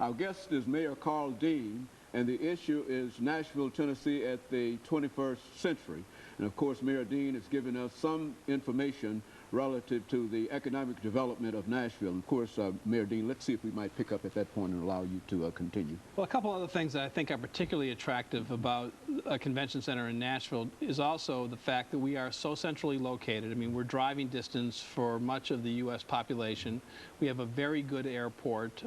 Our guest is Mayor Karl Dean, and the issue is Nashville, Tennessee at the 21st century. And of course, Mayor Dean has given us some information relative to the economic development of Nashville. And of course, Mayor Dean, let's see if we might pick up at that point and allow you to continue. Well, a couple other things that I think are particularly attractive about a convention center in Nashville is also the fact that we are so centrally located. I mean, we're driving distance for much of the U.S. population. We have a very good airport,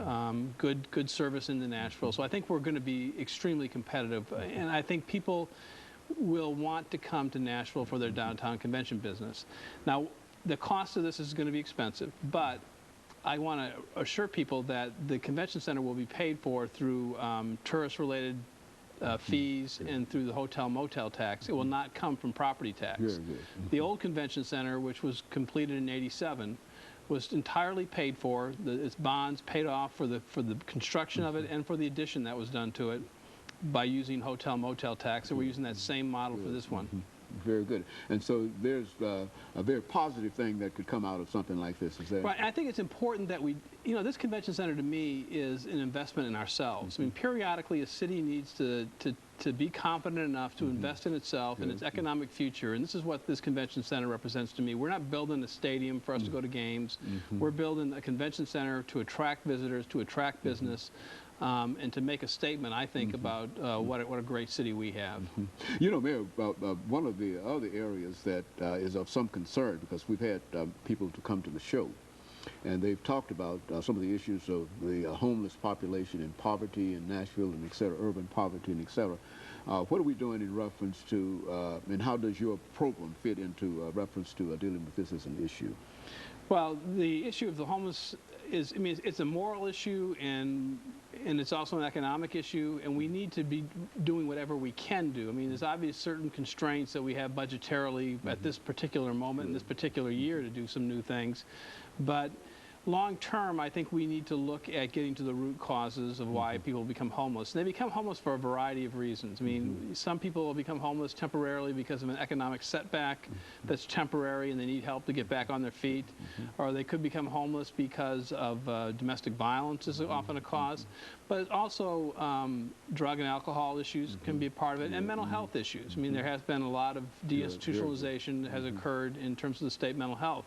good service into Nashville. So I think we're going to be extremely competitive. And I think people will want to come to Nashville for their downtown convention business. Now, the cost of this is going to be expensive, but I want to assure people that the convention center will be paid for through tourist-related fees and through the hotel-motel tax. It will not come from property tax. Very good. The old convention center, which was completed in '87, was entirely paid for. Its bonds paid off for the construction of it and for the addition that was done to it by using hotel-motel tax. So we're using that same model for this one. Very good. And so there's a very positive thing that could come out of something like this, is that? Right. I think it's important that we, this convention center to me is an investment in ourselves. I mean, periodically a city needs to be confident enough to invest in itself and its economic future, and this is what this convention center represents to me. We're not building a stadium for us to go to games. We're building a convention center to attract visitors, to attract business, and to make a statement, I think, about what a great city we have. You know, Mayor, one of the other areas that is of some concern, because we've had people to come to the show, and they've talked about some of the issues of the homeless population and poverty in Nashville and et cetera, urban poverty and et cetera. What are we doing in reference to, and how does your program fit into reference to dealing with this as an issue? Well, the issue of the homeless is, I mean, it's a moral issue and it's also an economic issue, and we need to be doing whatever we can do. I mean, there's obvious certain constraints that we have budgetarily at this particular moment in this particular year to do some new things, but long term, I think we need to look at getting to the root causes of why people become homeless. And they become homeless for a variety of reasons. I mean, some people will become homeless temporarily because of an economic setback that's temporary and they need help to get back on their feet. Or they could become homeless because of domestic violence is often a cause. But also drug and alcohol issues can be a part of it, and mental health issues. I mean, there has been a lot of deinstitutionalization that has occurred in terms of the state mental health.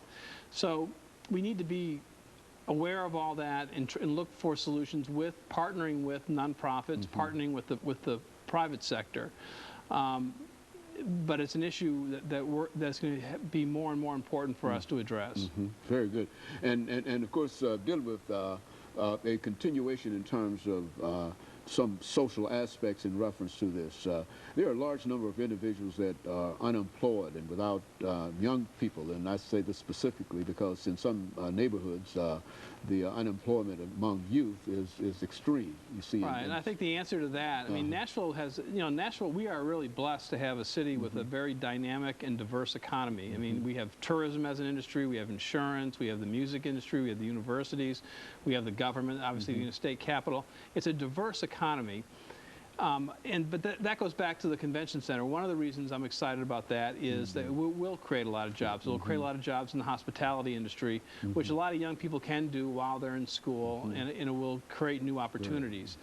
So we need to be aware of all that and look for solutions partnering with nonprofits, partnering with the private sector. But it's an issue that's going to be more and more important for us to address. Very good. And of course, dealing with a continuation in terms of some social aspects in reference to this. There are a large number of individuals that are unemployed and without young people, and I say this specifically because in some neighborhoods the unemployment among youth is extreme. You see, right, and I think the answer to that, I mean, Nashville has, Nashville, we are really blessed to have a city with a very dynamic and diverse economy. I mean, we have tourism as an industry, we have insurance, we have the music industry, we have the universities, we have the government, obviously the state capitol. It's a diverse economy. But that goes back to the convention center. One of the reasons I'm excited about that is that it will create a lot of jobs. It will create a lot of jobs in the hospitality industry, which a lot of young people can do while they're in school, and it will create new opportunities.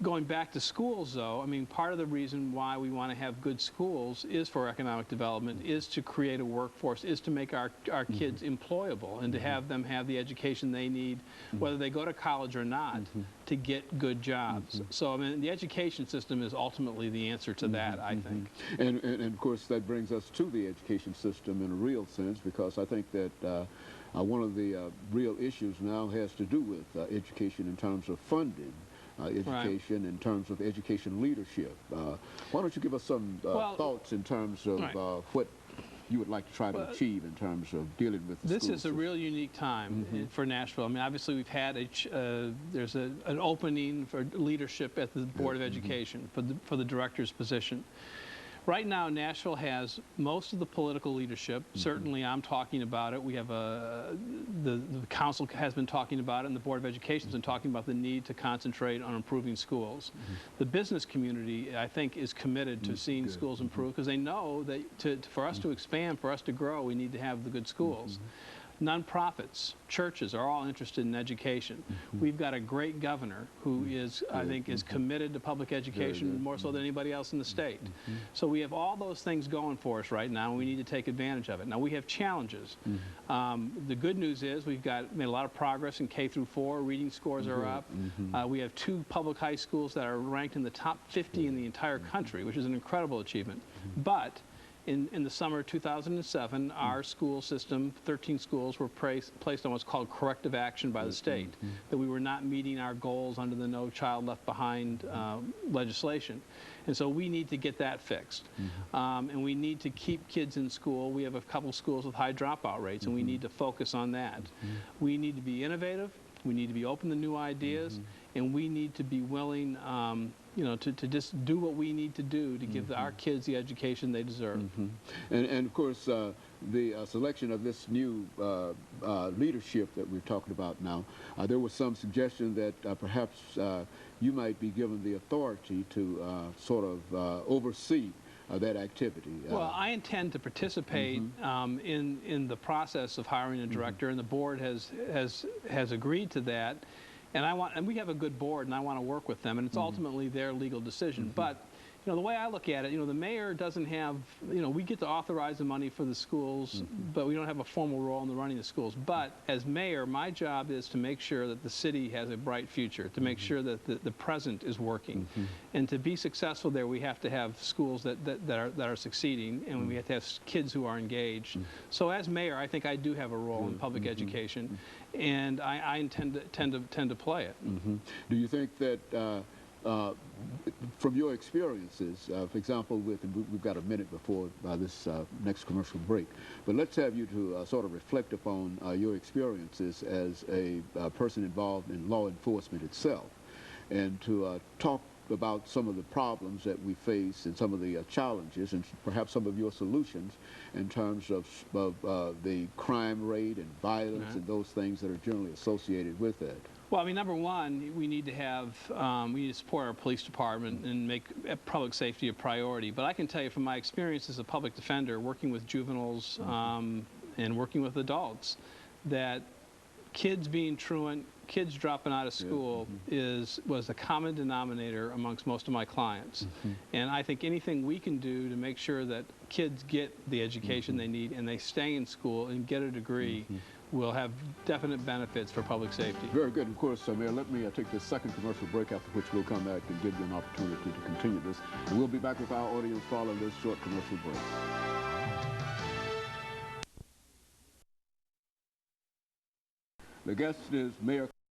Going back to schools, though, I mean, part of the reason why we want to have good schools is for economic development, is to create a workforce, is to make our kids employable and to have them have the education they need, whether they go to college or not, to get good jobs. So, I mean, the education system is ultimately the answer to that, I think. And of course, that brings us to the education system in a real sense, because I think that one of the real issues now has to do with education in terms of funding. Education in terms of education leadership. Why don't you give us some thoughts in terms of what you would like to try to achieve in terms of dealing with the This school is system? A real unique time for Nashville. I mean, obviously we've had there's an opening for leadership at the Board of Education for the director's position. Right now, Nashville has most of the political leadership. Certainly, I'm talking about it. We have the council has been talking about it, and the Board of Education has been talking about the need to concentrate on improving schools. The business community, I think, is committed to seeing schools improve because they know that for us to expand, for us to grow, we need to have the good schools. Nonprofits, churches are all interested in education. We've got a great governor who is, I think, is committed to public education more so than anybody else in the state. So we have all those things going for us right now, and we need to take advantage of it. Now, we have challenges. The good news is we've made a lot of progress in K through 4. Reading scores are up. We have 2 public high schools that are ranked in the top 50 in the entire country, which is an incredible achievement. But in the summer of 2007, our school system, 13 schools, were placed on what's called corrective action by the state, that we were not meeting our goals under the No Child Left Behind legislation. And so we need to get that fixed. And we need to keep kids in school. We have a couple schools with high dropout rates, and we need to focus on that. We need to be innovative. We need to be open to new ideas, and we need to be willing you know, to just do what we need to do to give our kids the education they deserve. And of course, the selection of this new leadership that we're talking about now, there was some suggestion that perhaps you might be given the authority to sort of oversee that activity. Well, I intend to participate in the process of hiring a director, and the board has agreed to that. And we have a good board, and I want to work with them, and it's ultimately their legal decision. But you know, the way I look at it, you know, the mayor doesn't have, you know, we get to authorize the money for the schools, but we don't have a formal role in the running the schools. But as mayor, my job is to make sure that the city has a bright future, to make sure that the present is working. And to be successful there, we have to have schools that are succeeding, and we have to have kids who are engaged. So as mayor, I think I do have a role in public education, and I intend to play it. Do you think that from your experiences, for example, we've got a minute before this next commercial break, but let's have you to sort of reflect upon your experiences as a person involved in law enforcement itself, and to talk about some of the problems that we face and some of the challenges and perhaps some of your solutions in terms of the crime rate and violence and those things that are generally associated with that. Well, I mean, number one, we need to support our police department and make public safety a priority. But I can tell you from my experience as a public defender, working with juveniles and working with adults, that kids being truant, kids dropping out of school was a common denominator amongst most of my clients. And I think anything we can do to make sure that kids get the education they need and they stay in school and get a degree will have definite benefits for public safety. Very good. Of course, Mayor, let me take this second commercial break, after which we'll come back and give you an opportunity to continue this. And we'll be back with our audience following this short commercial break. The guest is Mayor